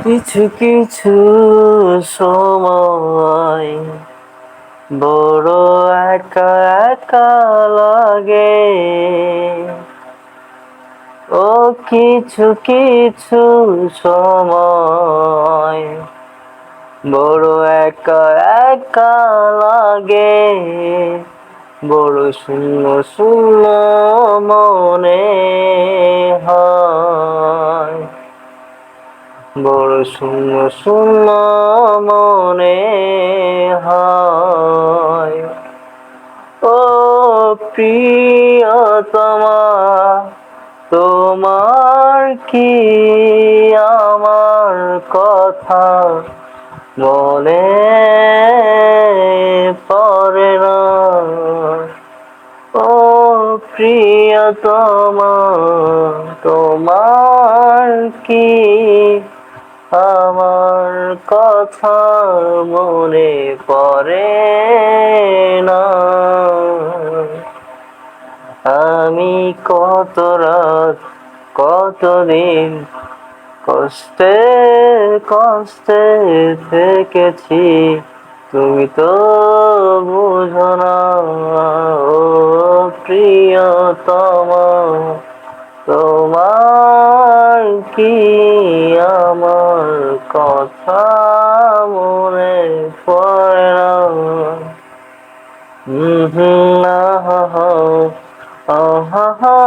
কিছু কিছু সময় বড় একা একা লাগে। ও কিছু কিছু সময় বড় একা একা লাগে। বড় শূন্য শূন্য মনে হয়। বড় শূন্য শূন্য মনে হয়। ও প্রিয়তমা, তোমার কি আমার কথা মনে পড়ে না? ও প্রিয়তমা, তোমার কি আমার কথা মনে পড়ে না? আমি কত রাত কতদিন কষ্টে কষ্টে থেকেছি, তুমি তো বুঝো না। ও প্রিয়তমা, তোমার কি আমার কথা মনে পড়ে না? হুম হুম, আহা হা, আহা হা,